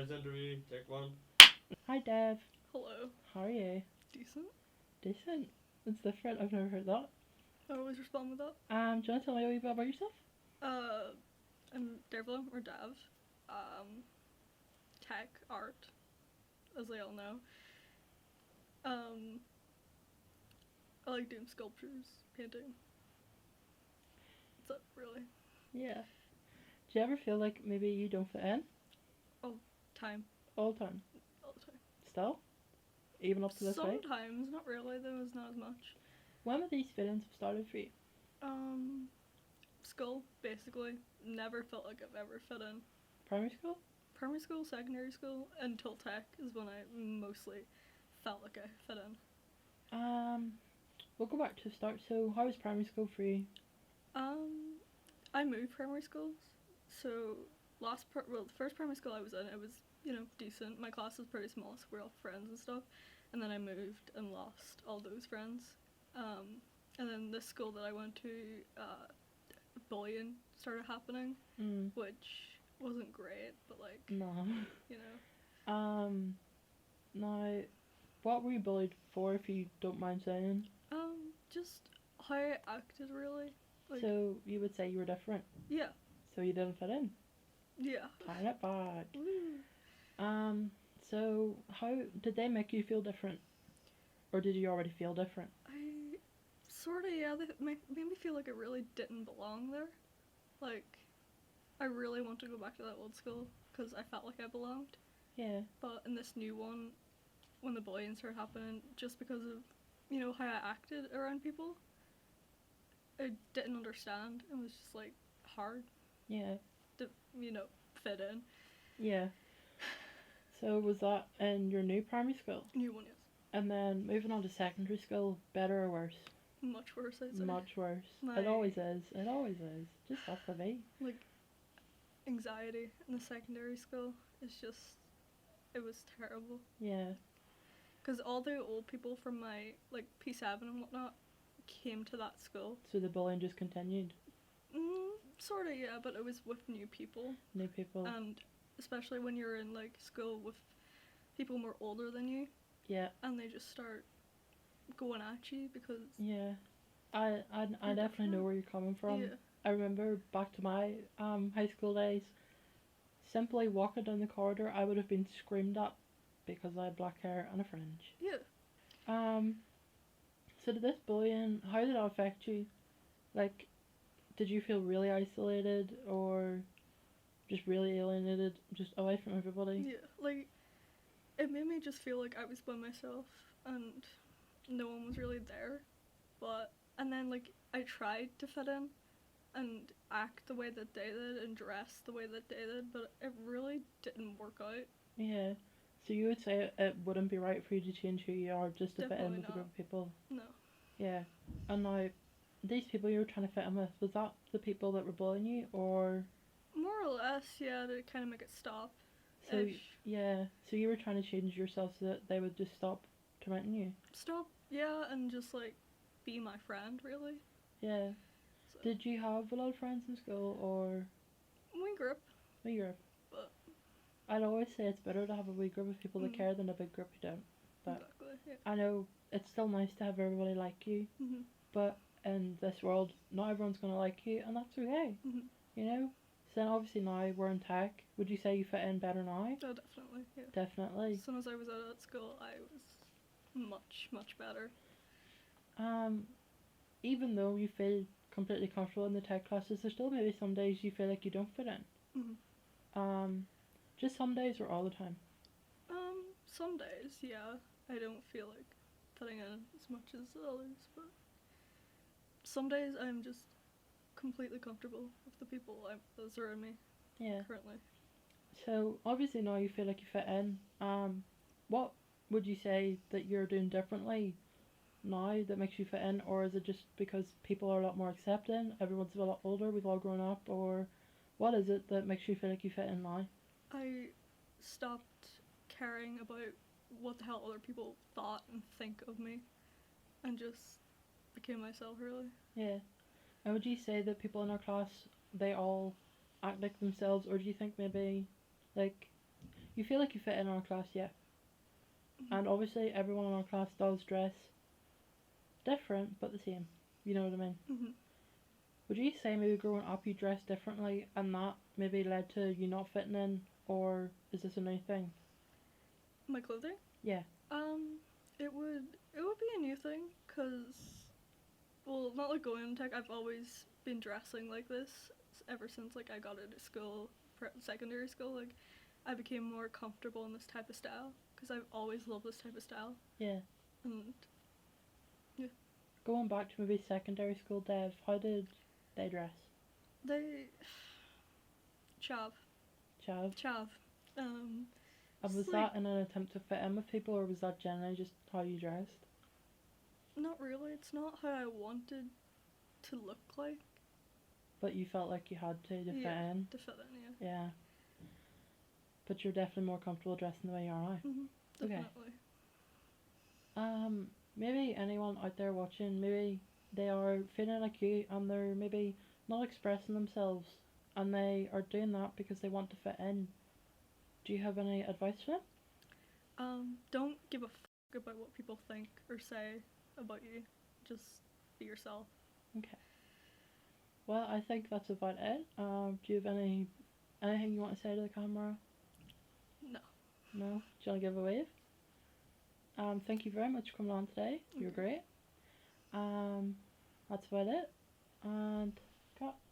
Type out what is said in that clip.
Dev's interview. Take one. Hi Dev, Hello. how are you? Decent. Decent. It's different, I've never heard that. I always respond with that. Do you want to tell me a wee bit about yourself? I'm Derbhla or Dav. Tech, art, as they all know. I like doing sculptures, painting. That's it, really. Yeah. Do you ever feel like maybe you don't fit in? Time. All the time? All the time. Still? Even up to this day? Sometimes, not really, though, it's not as much. When would these fit-ins have started for you? School, basically. Never felt like I've ever fit in. Primary school? Primary school, secondary school, until tech is when I mostly felt like I fit in. We'll go back to the start. So, how was primary school for you? I moved primary schools, so the first primary school I was in, it was, decent. My class was pretty small, so we were all friends and stuff, and then I moved and lost all those friends. And then the school that I went to, bullying started happening, which wasn't great, but No. Now, what were you bullied for, if you don't mind saying? Just how I acted, really. So, you would say you were different? Yeah. So you didn't fit in? Yeah. Tying it back. Woo. So how did they make you feel different? Or did you already feel different? I sorta, yeah, they made me feel like I really didn't belong there. I really want to go back to that old school, because I felt like I belonged. Yeah. But in this new one, when the bullying started happening, just because of, how I acted around people, I didn't understand. It was just, hard Yeah. to, fit in. Yeah. So was that in your new primary school? New one, yes. And then moving on to secondary school, better or worse? Much worse, I'd say. Much worse. It always is. It always is. Just has to be. Anxiety in the secondary school is just, it was terrible. Yeah. Because all the old people from my, P7 and whatnot came to that school. So the bullying just continued? Sorta, yeah, but it was with new people. New people. And especially when you're in, school with people more older than you. Yeah. And they just start going at you because... Yeah. I definitely know where you're coming from. Yeah. I remember back to my high school days, simply walking down the corridor, I would have been screamed at because I had black hair and a fringe. Yeah. So did this bullying, how did it affect you? Did you feel really isolated or just really alienated, just away from everybody? Yeah, it made me just feel like I was by myself and no one was really there. And then, I tried to fit in and act the way that they did and dress the way that they did, but it really didn't work out. Yeah. So you would say it wouldn't be right for you to change who you are just to fit in Definitely with a group of people? No. Yeah. And now, these people you were trying to fit in with, was that the people that were bullying you, or...? More or less, yeah, to kind of make it stop. So, yeah. So you were trying to change yourself so that they would just stop tormenting you? Stop, yeah, and just, be my friend, really. Yeah. So. Did you have a lot of friends in school, or...? Wee group. Wee group. But... I'd always say it's better to have a wee group of people that care than a big group who don't. But exactly, yeah. I know it's still nice to have everybody like you, but in this world, not everyone's going to like you, and that's okay, you know? So then obviously now we're in tech. Would you say you fit in better now? Oh, definitely, yeah. Definitely. As soon as I was out at school, I was much, much better. Even though you feel completely comfortable in the tech classes, there's still maybe some days you feel like you don't fit in. Just some days or all the time? Some days, yeah. I don't feel like fitting in as much as others, but some days I'm just completely comfortable with the people that are around me. Yeah. Currently. So obviously now you feel like you fit in. What would you say that you're doing differently now that makes you fit in, or is it just because people are a lot more accepting, everyone's a lot older, we've all grown up, or what is it that makes you feel like you fit in now? I stopped caring about what the hell other people thought and think of me and just became myself, really. Yeah. And would you say that people in our class, they all act like themselves, or do you think maybe, you feel like you fit in our class, yeah. Mhm. And obviously everyone in our class does dress different but the same. You know what I mean? Mhm. Would you say maybe growing up you dressed differently and that maybe led to you not fitting in, or is this a new thing? My clothing? Yeah. Um, it would be a new thing, cause well, not like going in tech. I've always been dressing like this ever since like I got into school, secondary school. Like, I became more comfortable in this type of style, cause I've always loved this type of style. Yeah. And yeah, Going back to maybe secondary school, Dev, how did they dress? they chav Chav? chav. And was Just like that in an attempt to fit in with people, or was that generally just how you dressed? not really. It's not how I wanted to look like. But you felt like you had to fit Yeah, in? to fit in. Yeah. Yeah. But you're definitely more comfortable dressing the way you are now. Mhm. Okay. Definitely. Maybe anyone out there watching, maybe they are feeling like you and they're maybe not expressing themselves and they are doing that because they want to fit in. Do you have any advice for them? Don't give a fuck about what people think or say about you. Just be yourself. Okay. Well, I think that's about it. Do you have anything you want to say to the camera? No. No? Do you want to give a wave? Thank you very much for coming on today. You're Okay. great. That's about it. And cut.